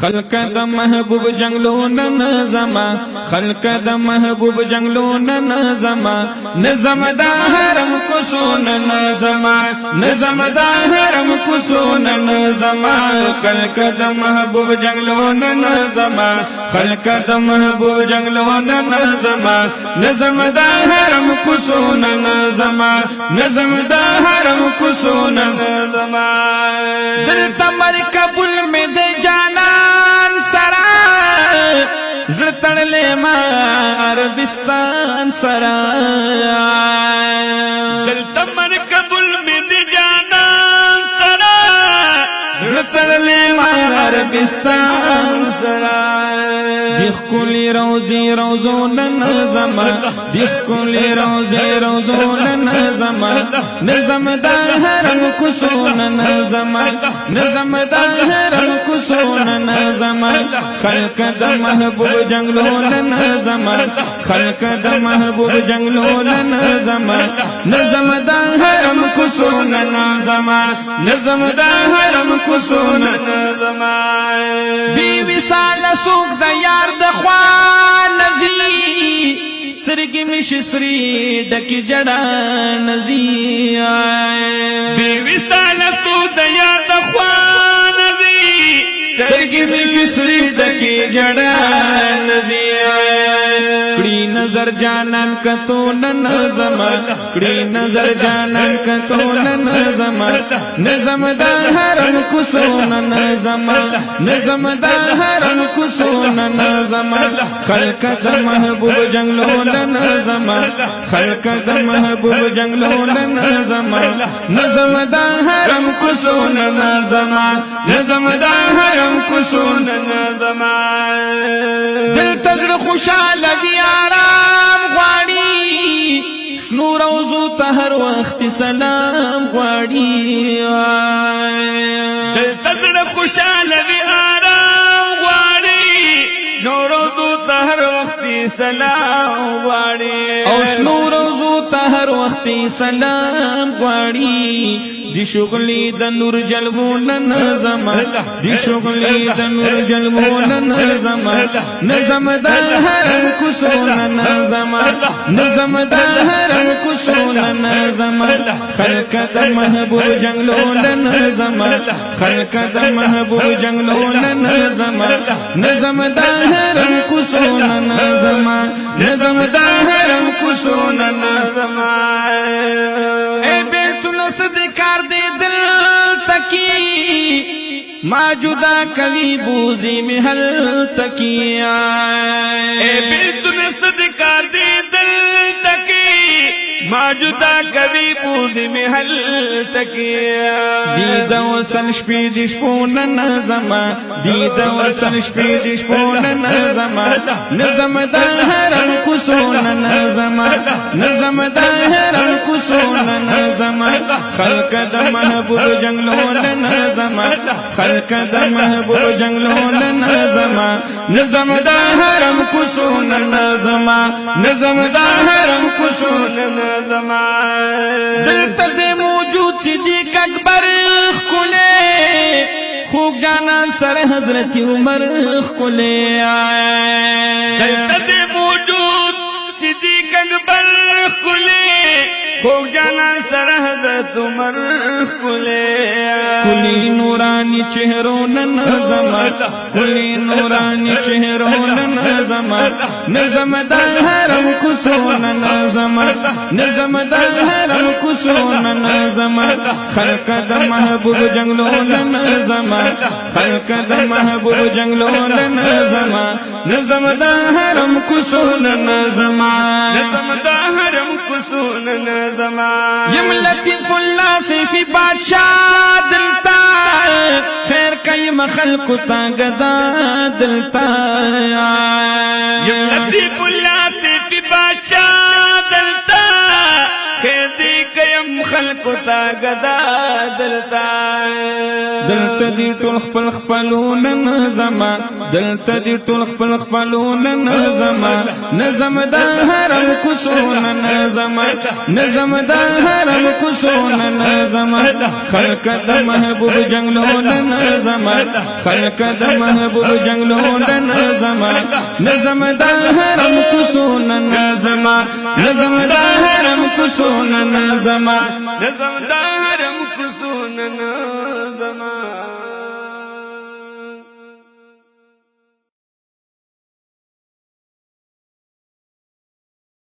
خلق د محبوب جنگلون نظما خلق د محبوب جنگلون نظما نظم دا حرم کسون نظما نظم دا حرم کسون نظما خلق د محبوب جنگلون نظما خلق د محبوب جنگلون نظما نظم دا حرم کسون نظما نظم دا حرم کسون نظما دل تمر قبول میں دے جانا زرتن لے ما عربستان سرا دل تمر قبول میں دی جانا سرا زرتن لے ما عربستان سرا دیکھ کلی روزی روزون نظم دیکھ کلی روزی روزون نظم نظم دا حرم کسون نظم نظم دا حرم کسون نظم خلق دا محبوب جنگلون نظم خلق دا محبوب جنگلون نظم نظم دا حرم کسون نظم نظم دا حرم کسون نظم بی وصال سوک دا یار دخوا نزی سترگی مشسری ڈکی جڑا نزی بی وصال سوک دا یار دخوا نزی سترگی مشسری ڈکی جڑا نزی کڑی نظر جانن کتون نظم کڑی نظر جانن کتون نظم نظم دا حرم کسون نظم نظم دا حرم کسون نظم خلق دا محبوب جنگلون نظم خلق دا محبوب جنگلون نظم نظم دا حرم کسون نظم نظم دا حرم کسون نظم دل تزر خوشحال دی آرام غواړي شنو روزو ته هر وخت سلام غواړي دل تزر خوشحال دی آرام غواړي نو روزو ته هر وخت سلام غواړي او شنو روزو ته هر وخت سلام غواړي دی شغلی د نور جلبون نظم دی شغلی د نور جلبون نظم نظم دا حرم کسون نظم نظم دا حرم کسون نظم خلق د محبوب جنگلون نظم خلق د محبوب جنگلون نظم نظم دا حرم کسون نظم نظم دا حرم کسون نظم اے بیت صدقار دے دل تکی ما جدا کلی بوزی میں حل تکی اے بیتن صدقار دے دل تکی ما جدا کلی بوزی میں حل تکی دید وصل شپی دشپون نظم دید وصل شپی دشپون نظم نظم دا حرم کسون نظم نظم دا حرم کسون نظم خلق دا محبوب جنگلون نظم خلق دا محبوب جنگلون نظم نظم دا حرم کسون نظم نظم دا حرم کسون نظم دل تد موجود صدیق اکبر کھلے خوب جانا سر حضرت عمر کھلے دل تد موجود صدیق اکبر کھلے خوب جانا سر حضرت عمر کھلے کلی نورانی چہروں نظم کلی نورانی چہروں نظم نظم دا حرم کسون نظم نظم دا حرم کسون نظم خلق دا محبوب جنگلون نظم خلق دا محبوب جنگلون نظم نظم دا حرم کسون نظم نظم دا حرم کسون نظم یم لطیف اللہ سے فی بادشاہ دلتا خیر کئی خلق تا گدا دلتا یم لطیف اللہ سے فی بادشاہ دلتا خیر دی کئی خلق خلقو تا گدا دلتا دلته دی ټول خپل خپلون نظما دلته دی ټول خپل خپلون نظما نظم د حرم کوسون نظما نظم د حرم کوسون نظما خلق د محبوب جنگلون نظما خلق د محبوب جنگلون نظما نظم د حرم کوسون نظما نظم د حرم کوسون نظما نظم د حرم کوسون نظما